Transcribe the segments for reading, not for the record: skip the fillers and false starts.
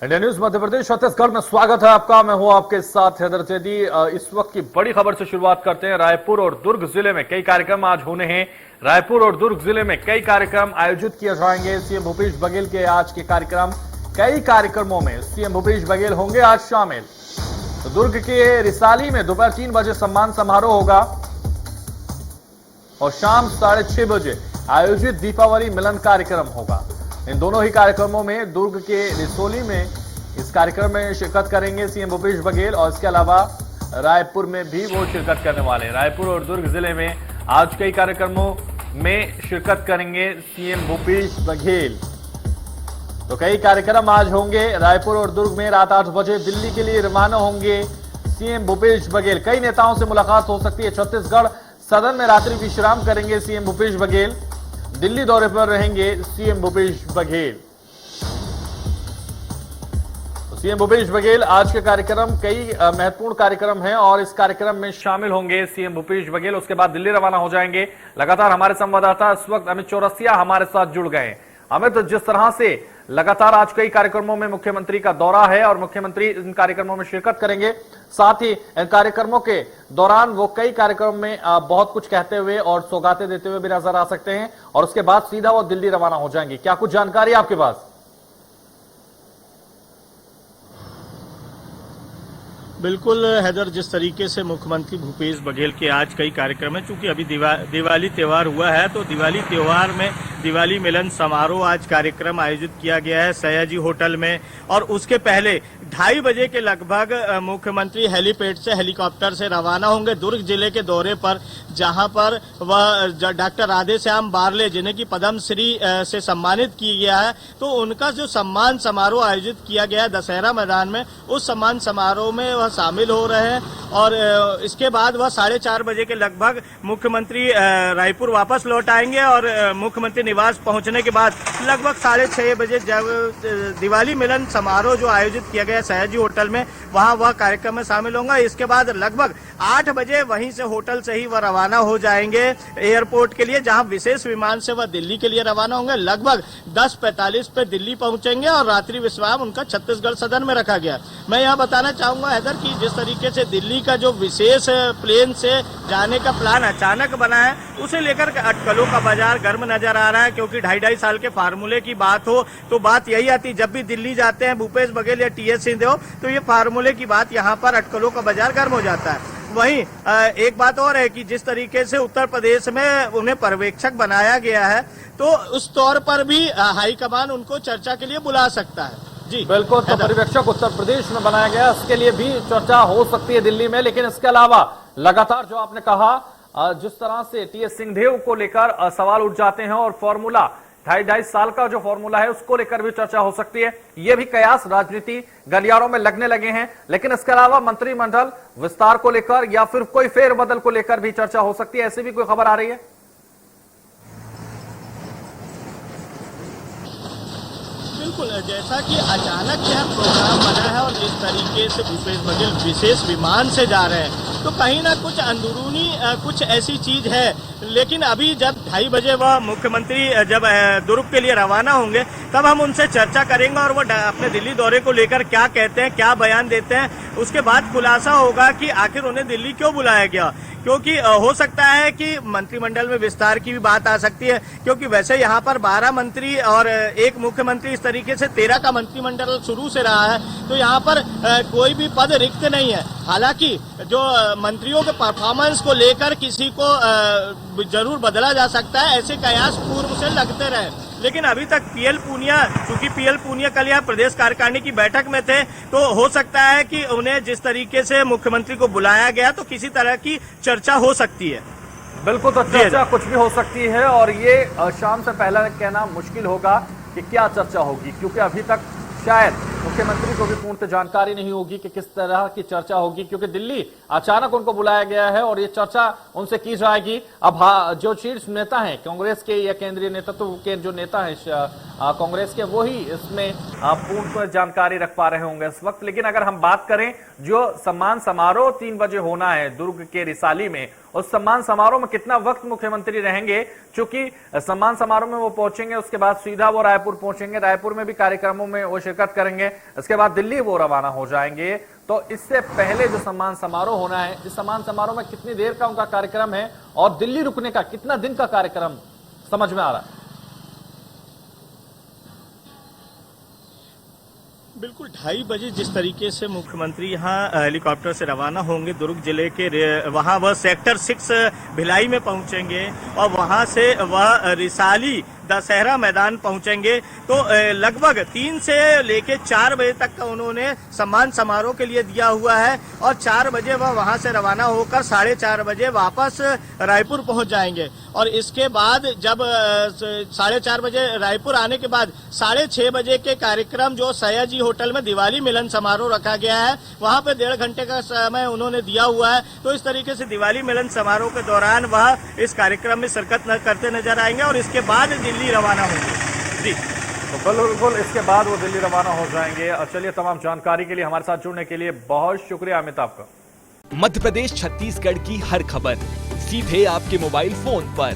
India news Madhya Pradesh Chhattisgarh में स्वागत है आपका। मैं हूं आपके साथ हैदर जैदी। इस वक्त की बड़ी खबर से शुरुआत करते हैं। रायपुर और दुर्ग जिले में कई कार्यक्रम आज होने हैं। रायपुर और दुर्ग जिले में कई कार्यक्रम आयोजित किए जाएंगे। सीएम भूपेश बघेल के आज के कार्यक्रम, कई कार्यक्रमों में सीएम भूपेश बघेल होंगे आज शामिल। तो दुर्ग के रिसाली में दोपहर 3 बजे सम्मान समारोह होगा और शाम 6:30 बजे आयोजित दीपावली मिलन कार्यक्रम होगा। इन दोनों ही कार्यक्रमों में दुर्ग के रिसोली में इस कार्यक्रम में शिरकत करेंगे सीएम भूपेश बघेल और इसके अलावा रायपुर में भी वो शिरकत करने वाले हैं। रायपुर और दुर्ग जिले में आज कई कार्यक्रमों में शिरकत करेंगे सीएम भूपेश बघेल। तो कई कार्यक्रम आज होंगे। रायपुर और दुर्ग में रात 8 बजे दिल्ली के लिए रवाना होंगे सीएम भूपेश बघेल। कई नेताओं से मुलाकात हो सकती है। छत्तीसगढ़ सदन में रात्रि विश्राम करेंगे सीएम भूपेश बघेल। दिल्ली दौरे पर रहेंगे सीएम भूपेश बघेल। तो सीएम भूपेश बघेल आज के कार्यक्रम कई महत्वपूर्ण कार्यक्रम हैं और इस कार्यक्रम में शामिल होंगे सीएम भूपेश बघेल। उसके बाद दिल्ली रवाना हो जाएंगे। लगातार हमारे संवाददाता इस वक्त अमित चौरसिया हमारे साथ जुड़ गए हैं। अमित, जिस तरह से लगातार आज कई कार्यक्रमों में मुख्यमंत्री का दौरा है और मुख्यमंत्री इन कार्यक्रमों में शिरकत करेंगे, साथ ही इन कार्यक्रमों के दौरान वो कई कार्यक्रम में बहुत कुछ कहते हुए और सौगातें देते हुए भी नजर आ सकते हैं और उसके बाद सीधा वो दिल्ली रवाना हो जाएंगे। क्या कुछ जानकारी आपके पास? बिल्कुल हैदर, जिस तरीके से मुख्यमंत्री भूपेश बघेल के आज कई कार्यक्रम है, चूंकि अभी दिवाली त्यौहार हुआ है तो दिवाली त्यौहार में दिवाली मिलन समारोह आज कार्यक्रम आयोजित किया गया है सयाजी होटल में। और उसके पहले 2:30 बजे के लगभग मुख्यमंत्री हेलीपैड से हेलीकॉप्टर से रवाना होंगे दुर्ग जिले के दौरे पर, जहां पर वह डॉक्टर राधेश्याम बारले, जिन्हें की पद्मश्री से सम्मानित किया गया है, तो उनका जो सम्मान समारोह आयोजित किया गया है दशहरा मैदान में, उस सम्मान समारोह में वह शामिल हो रहे हैं। और इसके बाद वह 4:30 बजे के लगभग मुख्यमंत्री रायपुर वापस लौट आएंगे और मुख्यमंत्री निवास पहुंचने के बाद लगभग 6:30 बजे जब दिवाली मिलन समारोह जो आयोजित किया गया सयाजी होटल में, वहां वह कार्यक्रम में शामिल होंगे। इसके बाद लगभग 8 बजे वहीं से होटल से ही वह रवाना हो जाएंगे एयरपोर्ट के लिए, जहां विशेष विमान से वह दिल्ली के लिए रवाना होंगे। लगभग 10:45 पे दिल्ली पहुंचेंगे और रात्रि विश्राम उनका छत्तीसगढ़ सदन में रखा गया। मैं यहाँ बताना चाहूंगा हैदर कि जिस तरीके से दिल्ली का जो विशेष प्लेन से जाने का प्लान अचानक बना है, उसे लेकर अटकलों का बाजार गर्म नजर आ रहा है, क्योंकि 2.5 साल के फार्मूले की बात हो तो बात यही आती, जब भी दिल्ली जाते हैं भूपेश बघेल या टीएस सिंहदेव, तो ये फार्मूले की बात यहाँ पर अटकलों का बाजार गर्म हो जाता है। वहीं एक बात और है कि जिस तरीके से उत्तर प्रदेश में उन्हें पर्यवेक्षक बनाया गया है, तो उस तौर पर भी हाईकमान उनको चर्चा के लिए बुला सकता है। जी बिल्कुल, तो पर्यवेक्षक उत्तर प्रदेश में बनाया गया, इसके लिए भी चर्चा हो सकती है दिल्ली में। लेकिन इसके अलावा लगातार जो आपने कहा, जिस तरह से टीएस सिंहदेव को लेकर सवाल उठ जाते हैं और फॉर्मूला 2.5 साल का जो फॉर्मूला है उसको लेकर भी चर्चा हो सकती है। ये भी कयास राजनीति गलियारों में लगने लगे हैं। लेकिन इसके अलावा मंत्रिमंडल विस्तार को लेकर या फिर कोई फेरबदल को लेकर भी चर्चा हो सकती है, ऐसी भी कोई खबर आ रही है? बिल्कुल, जैसा कि अचानक यह प्रोग्राम बना है और जिस तरीके से भूपेश बघेल विशेष विमान से जा रहे हैं, तो कहीं ना कुछ अंदरूनी कुछ ऐसी चीज है। लेकिन अभी जब 2:30 बजे वह मुख्यमंत्री जब दुर्ग के लिए रवाना होंगे, तब हम उनसे चर्चा करेंगे और वो अपने दिल्ली दौरे को लेकर क्या कहते हैं, क्या बयान देते हैं। उसके बाद खुलासा होगा कि आखिर उन्हें दिल्ली क्यों बुलाया गया, क्योंकि हो सकता है कि मंत्रिमंडल में विस्तार की भी बात आ सकती है, क्योंकि वैसे यहाँ पर 12 मंत्री और एक मुख्यमंत्री, इस तरीके से 13 का मंत्रिमंडल शुरू से रहा है। तो यहाँ पर कोई भी पद रिक्त नहीं है। हालांकि जो मंत्रियों के परफॉर्मेंस को लेकर किसी को जरूर बदला जा सकता है, ऐसे कयास पूर्व से लगते रहे। लेकिन अभी तक पीएल पूनिया, चूंकि पीएल पूनिया कल यहाँ प्रदेश कार्यकारिणी की बैठक में थे, तो हो सकता है कि उन्हें जिस तरीके से मुख्यमंत्री को बुलाया गया तो किसी तरह की चर्चा हो सकती है। बिल्कुल, तो चर्चा कुछ भी हो सकती है और ये शाम से पहले कहना मुश्किल होगा कि क्या चर्चा होगी, क्योंकि अभी तक शायद मुख्यमंत्री को भी पूर्ण जानकारी नहीं होगी कि किस तरह की चर्चा होगी, क्योंकि दिल्ली अचानक उनको बुलाया गया है और ये चर्चा उनसे की जाएगी। अब जो शीर्ष नेता हैं कांग्रेस के या केंद्रीय नेतृत्व के जो नेता हैं कांग्रेस के, वो ही इसमें पूर्ण जानकारी रख पा रहे होंगे इस वक्त। लेकिन अगर हम बात करें जो सम्मान समारोह 3 बजे होना है दुर्ग के रिसाली में, उस सम्मान समारोह में कितना वक्त मुख्यमंत्री रहेंगे, क्योंकि सम्मान समारोह में वो पहुंचेंगे, उसके बाद सीधा वो रायपुर पहुंचेंगे, रायपुर में भी कार्यक्रमों में वो शिरकत करेंगे। इसके बाद दिल्ली वो रवाना हो जाएंगे। तो इससे पहले जो सम्मान समारोह होना है, इस सम्मान समारोह में कितनी देर का उनका कार्यक्रम है और दिल्ली रुकने का कितना दिन का कार्यक्रम समझ में आ रहा है? बिल्कुल 2:30 बजे जिस तरीके से मुख्यमंत्री यहाँ हेलीकॉप्टर से रवाना होंगे दुर्ग जिले के वहाँ वह सेक्टर 6 भिलाई में पहुंचेंगे और वहाँ से वह रिसाली दशहरा मैदान पहुंचेंगे। तो लगभग 3 से लेके 4 बजे तक का उन्होंने सम्मान समारोह के लिए दिया हुआ है और 4 बजे वह वहां से रवाना होकर 4:30 बजे वापस रायपुर पहुंच जाएंगे। और इसके बाद जब 4:30 बजे रायपुर आने के बाद 6:30 बजे के कार्यक्रम जो सयाजी होटल में दिवाली मिलन समारोह रखा गया है, वहां पे 1.5 घंटे का समय उन्होंने दिया हुआ है। तो इस तरीके से दिवाली मिलन समारोह के दौरान वह इस कार्यक्रम में शिरकत करते नजर आएंगे और इसके बाद दिल्ली रवाना होंगे। जी तो बिल्कुल इसके बाद वो दिल्ली रवाना हो जाएंगे। और चलिए, तमाम जानकारी के लिए हमारे साथ जुड़ने के लिए बहुत शुक्रिया अमिताभ का। मध्य प्रदेश छत्तीसगढ़ की हर खबर सीधे आपके मोबाइल फोन पर,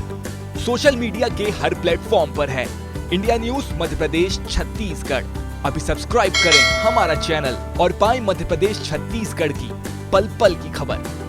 सोशल मीडिया के हर प्लेटफॉर्म पर है। इंडिया न्यूज मध्य प्रदेश छत्तीसगढ़, अभी सब्सक्राइब करें हमारा चैनल और पाएं मध्य प्रदेश छत्तीसगढ़ की पल पल की खबर।